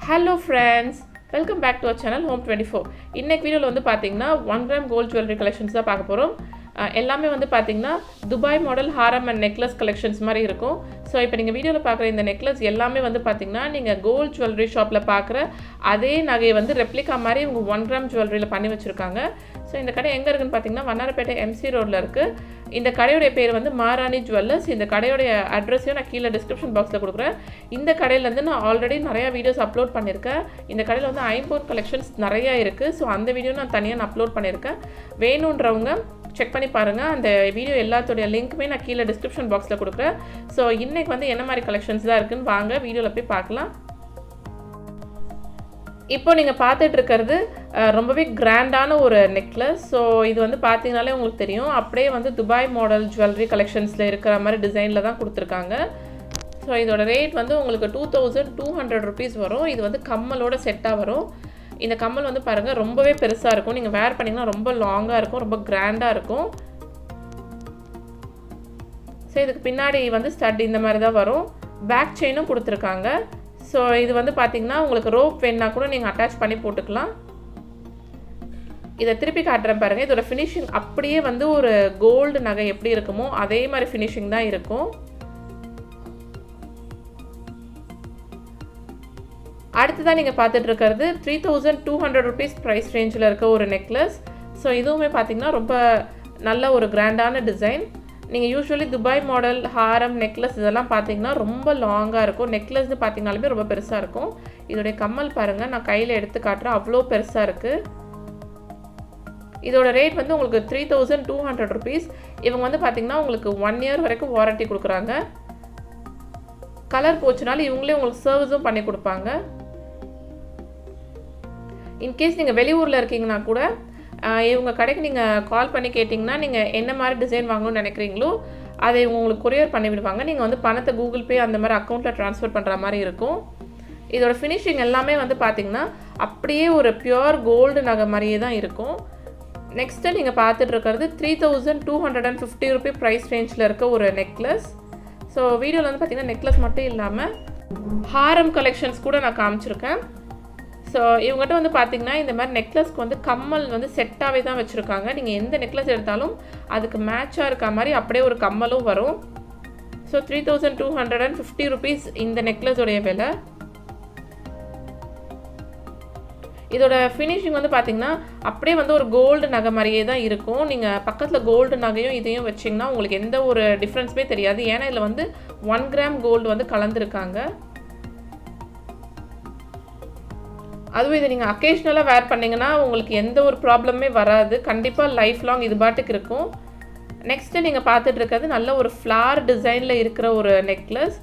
Hello friends, welcome back to our channel Home 24. இன்னைக்கு வீடியோல வந்து பாத்தீங்கன்னா 1 gram gold jewelry collections தான் பார்க்க போறோம். எல்லாமே வந்து பாத்தீங்கன்னா Dubai model Haram and necklace collections மாதிரி இருக்கும். சோ இப்போ நீங்க வீடியோல பார்க்குற இந்த necklace எல்லாமே வந்து பாத்தீங்கன்னா நீங்க gold jewelry shopல பார்க்குற அதே நகையை வந்து ரெப்ளிகா மாதிரி இவங்க 1 gram jewelryல பண்ணி வச்சிருக்காங்க. சோ இந்த கடை எங்க இருக்குன்னு பாத்தீங்கன்னா வண்ணாரப்பேட்டை MC ரோட்ல இருக்கு. இந்த கடையோட பேர் வந்து மாராணி ஜுவல்லர்ஸ். இந்த கடையோட அட்ரஸையும் நான் கீழ டிஸ்கிரிப்ஷன் பாக்ஸ்ல கொடுக்குறேன். இந்த கடையில இருந்து நான் ஆல்ரெடி நிறைய வீடியோஸ் அப்லோட் பண்ணிருக்கேன். இந்த கடையில வந்து ஐம்போர்ட் கலெக்ஷன்ஸ் நிறைய இருக்கு. சோ அந்த வீடியோ நான் தனியா அப்லோட் பண்ணிருக்கேன். வேணும்ன்றவங்க செக் பண்ணி பாருங்க. அந்த வீடியோ எல்லாத்தோட லிங்க்குமே நான் கீழ டிஸ்கிரிப்ஷன் பாக்ஸ்ல கொடுக்குறேன். சோ இன்னைக்கு வந்து என்ன மாதிரி கலெக்ஷன்ஸ் தான் இருக்குன்னு வாங்க வீடியோல போய் பார்க்கலாம். இப்போ நீங்க பார்த்துட்டு இருக்கிறது ரொம்பவே கிராண்டான ஒரு நெக்லஸ். ஸோ இது வந்து பார்த்தீங்கனாலே உங்களுக்கு தெரியும், அப்படியே வந்து துபாய் மாடல் ஜுவல்லரி கலெக்ஷன்ஸில் இருக்கிற மாதிரி டிசைனில் தான் கொடுத்துருக்காங்க. ஸோ இதோட ரேட் வந்து உங்களுக்கு 2200 rupees வரும். இது வந்து கம்மலோட செட்டாக வரும். இந்த கம்மல் வந்து பாருங்கள் ரொம்பவே பெருசாக இருக்கும். நீங்கள் வேர் பண்ணிங்கன்னா ரொம்ப லாங்காக இருக்கும், ரொம்ப கிராண்டாக இருக்கும். ஸோ இதுக்கு பின்னாடி வந்து ஸ்டட் இந்த மாதிரி தான் வரும். பேக் செயினும் கொடுத்துருக்காங்க. ஸோ இது வந்து பார்த்தீங்கன்னா உங்களுக்கு ரோப் வேணுன்னா கூட நீங்கள் அட்டாச் பண்ணி போட்டுக்கலாம். இதை திருப்பி காட்டுறேன் பாருங்கள். இதோட ஃபினிஷிங் அப்படியே வந்து ஒரு கோல்டு நகை எப்படி இருக்குமோ அதே மாதிரி ஃபினிஷிங் தான் இருக்கும். அடுத்ததான் நீங்கள் பார்த்துட்டு இருக்கிறது 3200 rupees ப்ரைஸ் ரேஞ்சில் இருக்க ஒரு நெக்லஸ். ஸோ இதுவுமே பார்த்தீங்கன்னா ரொம்ப நல்ல ஒரு கிராண்டான டிசைன். நீங்கள் யூஸ்வலி துபாய் மாடல் ஹாரம் நெக்லஸ் இதெல்லாம் பார்த்தீங்கன்னா ரொம்ப லாங்காக இருக்கும். நெக்லஸ்னு பார்த்தீங்கனாலுமே ரொம்ப பெருசாக இருக்கும். இதோடைய கம்மல் பாருங்கள், நான் கையில் எடுத்து காட்டுறேன், அவ்வளோ பெருசாக இருக்குது. இதோட ரேட் வந்து உங்களுக்கு 3200 rupees. இவங்க வந்து பார்த்தீங்கன்னா உங்களுக்கு 1 year வரைக்கும் வாரண்டி கொடுக்குறாங்க. கலர் போச்சுனாலும் இவங்களே உங்களுக்கு சர்வீஸும் பண்ணி கொடுப்பாங்க. இன்கேஸ் நீங்கள் வெளியூரில் இருக்கீங்கன்னா கூட இவங்க கடைக்கு நீங்கள் கால் பண்ணி கேட்டிங்கன்னா நீங்கள் என்ன மாதிரி டிசைன் வாங்கணும்னு நினைக்கிறீங்களோ அதை இவங்க உங்களுக்கு கொரியர் பண்ணி விடுவாங்க. நீங்கள் வந்து பணத்தை கூகுள் பே அந்த மாதிரி அக்கௌண்ட்டில் ட்ரான்ஸ்ஃபர் பண்ணுற மாதிரி இருக்கும். இதோட ஃபினிஷிங் எல்லாமே வந்து பார்த்திங்கன்னா அப்படியே ஒரு பியூர் கோல்டு நகை மாதிரியே தான் இருக்கும். நெக்ஸ்ட்டு நீங்கள் பார்த்துட்டு இருக்கிறது 3250 rupees ப்ரைஸ் ரேஞ்சில் இருக்க ஒரு நெக்லஸ். ஸோ வீடியோவில் வந்து பார்த்திங்கன்னா நெக்லஸ் மட்டும் இல்லாமல் ஹாரம் கலெக்ஷன்ஸ் கூட நான் காமிச்சிருக்கேன். ஸோ இவங்ககிட்ட வந்து பார்த்திங்கன்னா இந்த மாதிரி நெக்லஸ்க்கு வந்து கம்மல் வந்து செட்டாகவே தான் வச்சுருக்காங்க. நீங்கள் எந்த நெக்லஸ் எடுத்தாலும் அதுக்கு மேட்சாக இருக்க மாதிரி அப்படியே ஒரு கம்மலும் வரும். ஸோ 3250 rupees இந்த நெக்லஸோடைய விலை. இதோட ஃபினிஷிங் வந்து பார்த்திங்கன்னா அப்படியே வந்து ஒரு கோல்டு நகை மாதிரியே தான் இருக்கும். நீங்கள் பக்கத்தில் கோல்டு நகையும் இதையும் வச்சிங்கன்னா உங்களுக்கு எந்த ஒரு டிஃப்ரென்ஸுமே தெரியாது. ஏன்னா இதில் வந்து 1 gram கோல்டு வந்து கலந்துருக்காங்க. அதுவும் இதை நீங்கள் அக்கேஷ்னலாக வேர் பண்ணிங்கன்னா உங்களுக்கு எந்த ஒரு ப்ராப்ளமே வராது. கண்டிப்பாக லைஃப் லாங் இது பாட்டுக்கு இருக்கும். நெக்ஸ்ட்டு நீங்கள் பார்த்துட்டு இருக்கிறது நல்ல ஒரு ஃப்ளார் டிசைனில் இருக்கிற ஒரு நெக்லஸ்.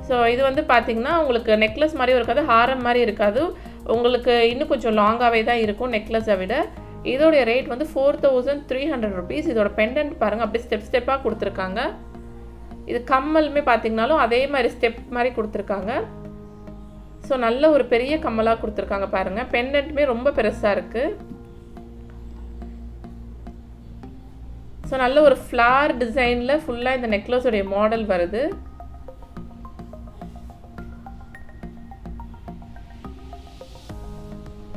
ஸோ இது வந்து பார்த்திங்கன்னா உங்களுக்கு நெக்லஸ் மாதிரியும் இருக்காது, ஹாரம் மாதிரி இருக்காது. உங்களுக்கு இன்னும் கொஞ்சம் லாங்காகவே தான் இருக்கும் நெக்லஸை விட. இதோடைய ரேட் வந்து 4300 rupees. இதோட பெண்டன்ட் பாருங்கள் அப்படியே ஸ்டெப் ஸ்டெப்பாக கொடுத்துருக்காங்க. இது கம்மலுமே பார்த்திங்கனாலும் அதே மாதிரி ஸ்டெப் மாதிரி கொடுத்துருக்காங்க. ஸோ நல்ல ஒரு பெரிய கம்மலாக கொடுத்துருக்காங்க பாருங்கள். பெண்டன்ட்டுமே ரொம்ப பெருசாக இருக்குது. ஸோ நல்ல ஒரு ஃப்ளார் டிசைனில் ஃபுல்லாக இந்த நெக்லஸோடைய மாடல் வருது.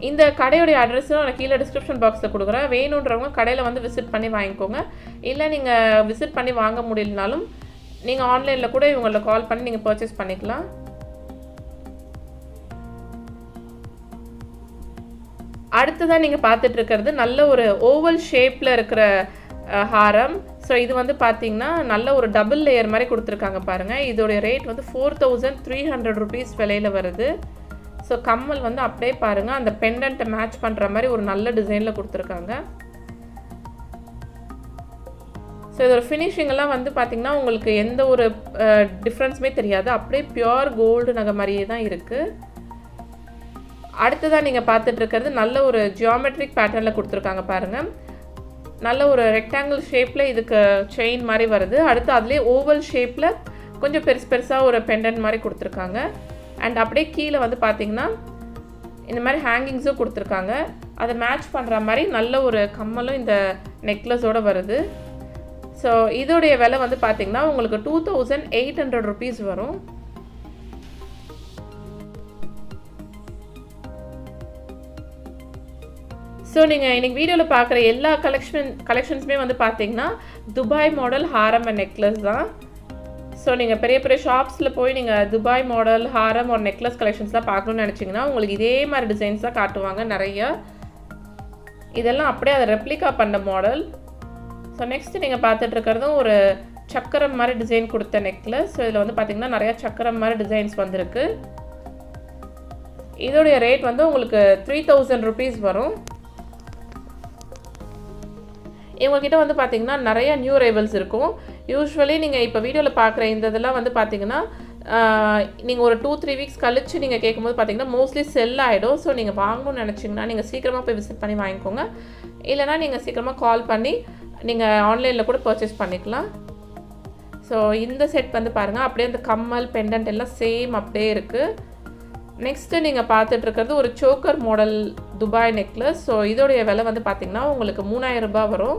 இந்த கடையோடைய அட்ரஸும் நான் கீழே டிஸ்கிரிப்ஷன் பாக்ஸில் கொடுக்குறேன். வேணுன்றவங்க கடையில் வந்து விசிட் பண்ணி வாங்கிக்கோங்க. இல்லை நீங்கள் விசிட் பண்ணி வாங்க முடியலனாலும் நீங்கள் ஆன்லைனில் கூட இவங்களை கால் பண்ணி நீங்கள் பர்ச்சேஸ் பண்ணிக்கலாம். அடுத்ததான் நீங்கள் பார்த்துட்டு இருக்கிறது நல்ல ஒரு ஓவல் ஷேப்பில் இருக்கிற ஹாரம். ஸோ இது வந்து பார்த்தீங்கன்னா நல்ல ஒரு டபுள் லேயர் மாதிரி கொடுத்துருக்காங்க பாருங்கள். இதோடைய ரேட் வந்து 4300 rupees விலையில் வருது. ஸோ கம்மல் வந்து அப்படியே பாருங்கள் அந்த பெண்டன்ட்டை மேட்ச் பண்ணுற மாதிரி ஒரு நல்ல டிசைனில் கொடுத்துருக்காங்க. ஸோ இதோட ஃபினிஷிங்கெல்லாம் வந்து பார்த்திங்கன்னா உங்களுக்கு எந்த ஒரு டிஃப்ரென்ஸுமே தெரியாது. அப்படியே பியூர் கோல்டு நகை மாதிரியே தான் இருக்குது. அடுத்ததான் நீங்கள் பார்த்துட்டு இருக்கிறது நல்ல ஒரு ஜியாமெட்ரிக் பேட்டர்னில் கொடுத்துருக்காங்க பாருங்கள். நல்ல ஒரு ரெக்டாங்கிள் ஷேப்பில் இதுக்கு செயின் மாதிரி வருது. அடுத்து அதுலேயே ஓவல் ஷேப்பில் கொஞ்சம் பெருசாக ஒரு பெண்டன்ட் மாதிரி கொடுத்துருக்காங்க. அண்ட் அப்படியே கீழே வந்து பார்த்திங்கன்னா இந்த மாதிரி ஹேங்கிங்ஸும் கொடுத்துருக்காங்க. அதை மேட்ச் பண்ணுற மாதிரி நல்ல ஒரு கம்மலும் இந்த நெக்லஸோடு வருது. ஸோ இதோடைய விலை வந்து பார்த்திங்கன்னா உங்களுக்கு 2800 rupees வரும். ஸோ நீங்கள் இன்றைக்கி வீடியோவில் பார்க்குற எல்லா கலெக்ஷன்ஸுமே வந்து பார்த்தீங்கன்னா Dubai model Haram and necklace தான். ஸோ நீங்கள் பெரிய பெரிய ஷாப்ஸில் போய் நீங்கள் துபாய் மாடல் ஹாரம் ஒரு நெக்லஸ் கலெக்ஷன்ஸ்லாம் பார்க்கணுன்னு நினச்சிங்கன்னா உங்களுக்கு இதே மாதிரி டிசைன்ஸ் தான் காட்டுவாங்க நிறையா. இதெல்லாம் அப்படியே அதை ரெப்ளிகா பண்ண மாடல். ஸோ நெக்ஸ்ட்டு நீங்கள் பார்த்துட்ருக்கிறதும் ஒரு சக்கரம் மாதிரி டிசைன் கொடுத்த நெக்லஸ். ஸோ இதில் வந்து பார்த்திங்கன்னா நிறையா சக்கரம் மாதிரி டிசைன்ஸ் வந்திருக்கு. இதோடைய ரேட் வந்து உங்களுக்கு 3000 rupees வரும். இவங்ககிட்ட வந்து பார்த்திங்கன்னா நிறைய நியூ ரைவல்ஸ் இருக்கும். யூஸ்வலி நீங்கள் இப்போ வீடியோவில் பார்க்குற இந்த இதெல்லாம் வந்து பார்த்திங்கன்னா நீங்கள் ஒரு 2-3 weeks கழித்து நீங்கள் கேட்கும்போது பார்த்திங்கன்னா மோஸ்ட்லி செல் ஆகிடும். ஸோ நீங்கள் வாங்கணும்னு நினச்சிங்கன்னா நீங்கள் சீக்கிரமாக போய் விசிட் பண்ணி வாங்கிக்கோங்க. இல்லைனா நீங்கள் சீக்கிரமாக கால் பண்ணி நீங்கள் ஆன்லைனில் கூட பர்ச்சேஸ் பண்ணிக்கலாம். ஸோ இந்த செட் வந்து பாருங்கள், அப்படியே அந்த கம்மல் பெண்டன்ட் எல்லாம் சேம் அப்படியே இருக்குது. நெக்ஸ்ட்டு நீங்கள் பார்த்துட்ருக்கிறது ஒரு choker model Dubai necklace. So இதோடைய விலை வந்து பார்த்திங்கன்னா உங்களுக்கு 3000 ரூபாய் வரும்.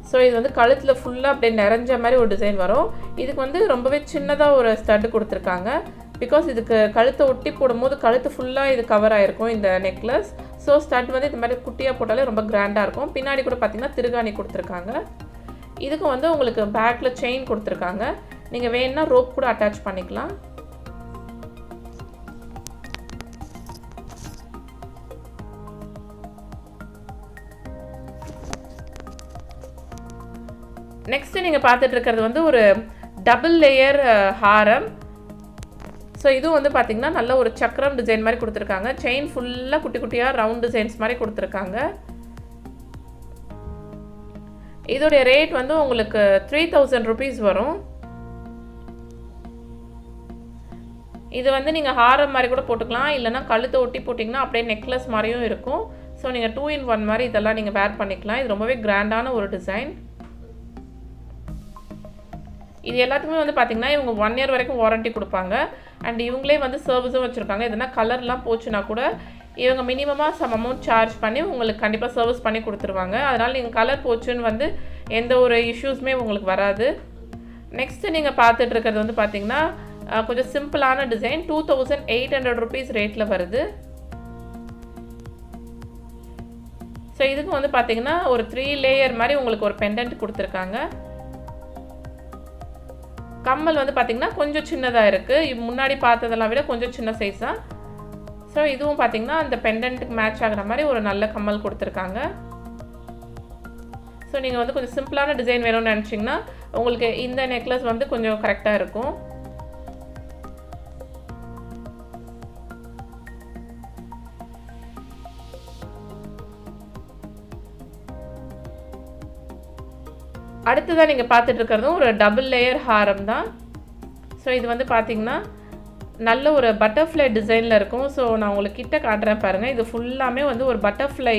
ஸோ இது வந்து கழுத்தில் ஃபுல்லாக அப்படியே நிறைஞ்ச மாதிரி ஒரு டிசைன் வரும். இதுக்கு வந்து ரொம்பவே சின்னதாக ஒரு ஸ்டட்டு கொடுத்துருக்காங்க. பிகாஸ் இதுக்கு கழுத்தை ஒட்டி போடும்போது கழுத்து ஃபுல்லாக இது கவர் ஆகிருக்கும் இந்த நெக்லஸ். ஸோ ஸ்டட் வந்து இந்த மாதிரி குட்டியாக போட்டாலே ரொம்ப கிராண்டாக இருக்கும். பின்னாடி கூட பார்த்திங்கன்னா திருகாணி கொடுத்துருக்காங்க. இதுக்கு வந்து உங்களுக்கு பேக்கில் செயின் கொடுத்துருக்காங்க. நீங்கள் வேணுன்னா ரோப் கூட அட்டாச் பண்ணிக்கலாம். நெக்ஸ்ட்டு நீங்கள் பார்த்துட்ருக்கிறது வந்து ஒரு டபுள் லேயர் ஹாரம். ஸோ இதுவும் வந்து பார்த்திங்கன்னா நல்ல ஒரு சக்கரம் டிசைன் மாதிரி கொடுத்துருக்காங்க. செயின் ஃபுல்லாக குட்டி குட்டியாக ரவுண்ட் டிசைன்ஸ் மாதிரி கொடுத்துருக்காங்க. இதோடைய ரேட் வந்து உங்களுக்கு 3000 rupees வரும். இது வந்து நீங்கள் ஹாரம் மாதிரி கூட போட்டுக்கலாம், இல்லைனா கழுத்தை ஒட்டி போட்டிங்கன்னா அப்படியே நெக்லஸ் மாதிரியும் இருக்கும். ஸோ நீங்கள் 2-in-1 மாதிரி இதெல்லாம் நீங்கள் வேர் பண்ணிக்கலாம். இது ரொம்பவே கிராண்டான ஒரு டிசைன். இது எல்லாத்துக்குமே வந்து பார்த்திங்கன்னா இவங்க 1 year வரைக்கும் வாரண்ட்டி கொடுப்பாங்க. அண்ட் இவங்களே வந்து சர்வீஸும் வச்சுருக்காங்க. எதுனா கலர்லாம் போச்சுன்னா கூட இவங்க மினிமமாக சம் அமௌண்ட் சார்ஜ் பண்ணி உங்களுக்கு கண்டிப்பாக சர்வீஸ் பண்ணி கொடுத்துருவாங்க. அதனால் நீங்கள் கலர் போச்சுன்னு வந்து எந்த ஒரு இஷ்யூஸுமே உங்களுக்கு வராது. நெக்ஸ்ட்டு நீங்கள் பார்த்துட்ருக்கிறது வந்து பார்த்திங்கன்னா கொஞ்சம் சிம்பிளான டிசைன். 2800 rupees ரேட்டில் வருது. ஸோ இதுக்கு வந்து பார்த்திங்கன்னா ஒரு 3 layer மாதிரி உங்களுக்கு ஒரு பெண்டன்ட் கொடுத்துருக்காங்க. கம்மல் வந்து பார்த்திங்கன்னா கொஞ்சம் சின்னதாக இருக்குது. முன்னாடி பார்த்ததெல்லாம் விட கொஞ்சம் சின்ன சைஸாக. ஸோ இதுவும் பார்த்திங்கன்னா அந்த பெண்டன்ட்டுக்கு மேட்ச் ஆகிற மாதிரி ஒரு நல்ல கம்மல் கொடுத்துருக்காங்க. ஸோ நீங்கள் வந்து கொஞ்சம் சிம்பிளான டிசைன் வேணும்னு நினச்சிங்கன்னா உங்களுக்கு இந்த நெக்லஸ் வந்து கொஞ்சம் கரெக்டாக இருக்கும். அடுத்ததான் நீங்கள் பார்த்துட்ருக்கிறதும் ஒரு டபுள் லேயர் ஹாரம் தான். ஸோ இது வந்து பார்த்திங்கன்னா நல்ல ஒரு பட்டர்ஃப்ளை டிசைனில் இருக்கும். ஸோ நான் உங்களுக்கு கிட்ட காட்டுறேன் பாருங்கள். இது ஃபுல்லாமே வந்து ஒரு பட்டர்ஃப்ளை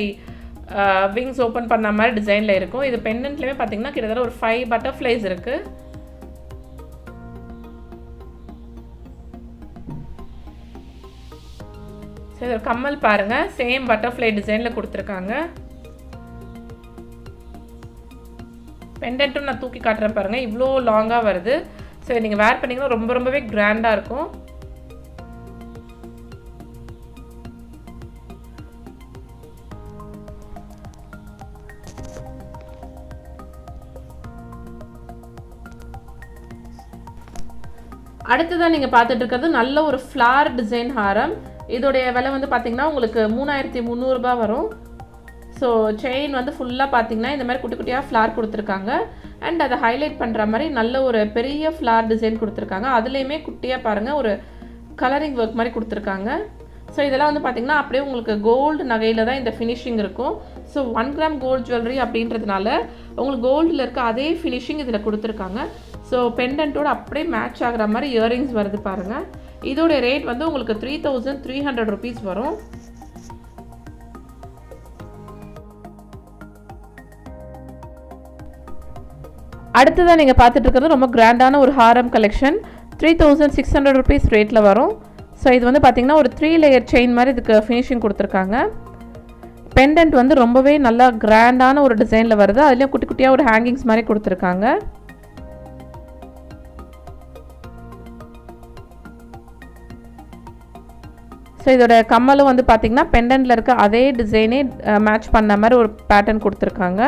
விங்ஸ் ஓப்பன் பண்ண மாதிரி டிசைனில் இருக்கும். இது பெண்டன்ட்லேயுமே பார்த்திங்கன்னா கிட்டத்தட்ட ஒரு 5 பட்டர்ஃப்ளைஸ் இருக்குது. ஸோ இது கம்மல் பாருங்கள், சேம் பட்டர்ஃப்ளை டிசைனில் கொடுத்துருக்காங்க. பெண்டன்ட்டும் நான் தூக்கி காட்டுறேன் பாருங்கள், இவ்வளோ லாங்காக வருது. ஸோ நீங்கள் வேர் பண்ணிங்கன்னா ரொம்பவே கிராண்டாக இருக்கும். அடுத்ததான் நீங்கள் பார்த்துட்டு இருக்கிறது நல்ல ஒரு ஃப்ளார் டிசைன் ஹாரம். இதோடைய விலை வந்து பார்த்திங்கன்னா உங்களுக்கு 3300 ரூபாய் வரும். ஸோ செயின் வந்து ஃபுல்லாக பார்த்திங்கன்னா இந்த மாதிரி குட்டி குட்டியாக ஃப்ளார் கொடுத்துருக்காங்க. அண்ட் அதை ஹைலைட் பண்ணுற மாதிரி நல்ல ஒரு பெரிய ஃப்ளார் டிசைன் கொடுத்துருக்காங்க. அதுலேயுமே குட்டியாக பாருங்கள் ஒரு கலரிங் ஒர்க் மாதிரி கொடுத்துருக்காங்க. ஸோ இதெல்லாம் வந்து பார்த்திங்கன்னா அப்படியே உங்களுக்கு கோல்டு நகையில் தான் இந்த ஃபினிஷிங் இருக்கும். ஸோ 1 gram கோல்டு ஜுவல்லரி அப்படின்றதுனால உங்களுக்கு கோல்டில் இருக்க அதே ஃபினிஷிங் இதில் கொடுத்துருக்காங்க. ஸோ பெண்டன்ட்டோட அப்படியே மேட்ச் ஆகிற மாதிரி இயரிங்ஸ் வருது பாருங்கள். இதோட ரேட் வந்து உங்களுக்கு 3300 rupees வரும். அடுத்ததாக நீங்கள் பார்த்துட்டு இருக்கிறது ரொம்ப கிராண்டான ஒரு ஹாரம் கலெக்ஷன். 3600 rupees ரேட்டில் வரும். ஸோ இது வந்து பார்த்திங்கன்னா ஒரு 3 layer செயின் மாதிரி இதுக்கு ஃபினிஷிங் கொடுத்துருக்காங்க. பெண்டன்ட் வந்து ரொம்பவே நல்லா கிராண்டான ஒரு டிசைனில் வருது. அதுலேயும் குட்டி குட்டியாக ஒரு ஹேங்கிங்ஸ் மாதிரி கொடுத்துருக்காங்க. ஸோ இதோட கம்மலும் வந்து பார்த்திங்கன்னா பெண்டன்ட்டில் இருக்க அதே டிசைனே மேட்ச் பண்ண மாதிரி ஒரு பேட்டர்ன் கொடுத்துருக்காங்க.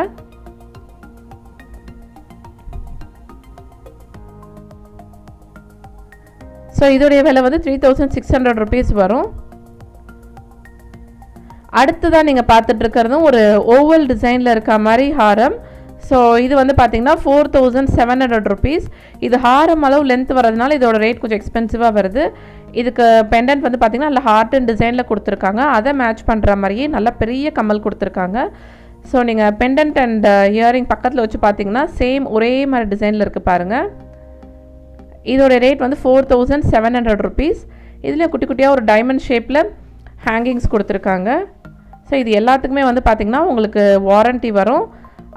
ஸோ இதோடைய விலை வந்து 3600 rupees வரும். அடுத்ததான் நீங்கள் பார்த்துட்டு இருக்கிறதும் ஒரு ஓவல் டிசைனில் இருக்க மாதிரி ஹாரம். ஸோ இது வந்து பார்த்திங்கன்னா 4700 rupees. இது ஹாரம் அளவு லென்த் வரதுனால இதோட ரேட் கொஞ்சம் எக்ஸ்பென்சிவாக வருது. இதுக்கு பெண்டன்ட் வந்து பார்த்திங்கன்னா நல்ல ஹார்ட் அண்ட் டிசைனில் கொடுத்துருக்காங்க. அதை மேட்ச் பண்ணுற மாதிரியே நல்ல பெரிய கம்மல் கொடுத்துருக்காங்க. ஸோ நீங்கள் பெண்டன்ட் அண்ட் இயரிங் பக்கத்தில் வச்சு பார்த்தீங்கன்னா சேம் ஒரே மாதிரி டிசைனில் இருக்குது பாருங்கள். இதோட ரேட் வந்து 4700 rupees. இதில் குட்டி குட்டியாக ஒரு டைமண்ட் ஷேப்பில் ஹேங்கிங்ஸ் கொடுத்துருக்காங்க. ஸோ இது எல்லாத்துக்குமே வந்து பார்த்திங்கன்னா உங்களுக்கு வாரண்ட்டி வரும்.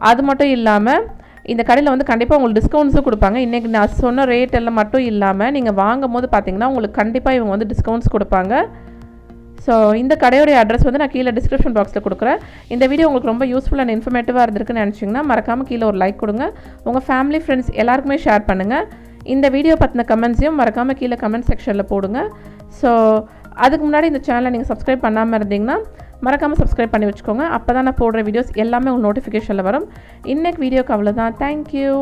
அது மட்டும் இல்லாமல் இந்த கடையில் வந்து கண்டிப்பாக உங்களுக்கு டிஸ்கவுண்ட்ஸும் கொடுப்பாங்க. இன்றைக்கி நான் சொன்ன ரேட் எல்லாம் மட்டும் இல்லாமல் நீங்கள் வாங்கும் போது பார்த்திங்கன்னா உங்களுக்கு கண்டிப்பாக இவங்க வந்து டிஸ்கவுண்ட்ஸ் கொடுப்பாங்க. ஸோ இந்த கடையோடைய அட்ரஸ் வந்து நான் கீழே டிஸ்கிரிப்ஷன் பாக்ஸில் கொடுக்குறேன். இந்த வீடியோ உங்களுக்கு ரொம்ப யூஸ்ஃபுல் அண்ட் இன்ஃபர்மேட்டிவாக இருந்திருக்குன்னு நினச்சிங்கன்னா மறக்காமல் கீழே ஒரு லைக் கொடுங்க. உங்கள் ஃபேமிலி ஃப்ரெண்ட்ஸ் எல்லாருக்குமே ஷேர் பண்ணுங்கள். இந்த வீடியோ பற்றின கமெண்ட்ஸையும் மறக்காமல் கீழே கமெண்ட் செக்ஷனில் போடுங்க. ஸோ அதுக்கு முன்னாடி இந்த சேனலை நீங்கள் சப்ஸ்கிரைப் பண்ணாமல் இருந்தீங்கன்னா மறக்காமல் சப்ஸ்கிரைப் பண்ணி வச்சுக்கோங்க. அப்போ தான் நான் போடுற வீடியோஸ் எல்லாமே உங்களுக்கு நோட்டிஃபிகேஷனில் வரும். இன்றைக்கு வீடியோக்கு அவ்வளோதான். தேங்க்யூ.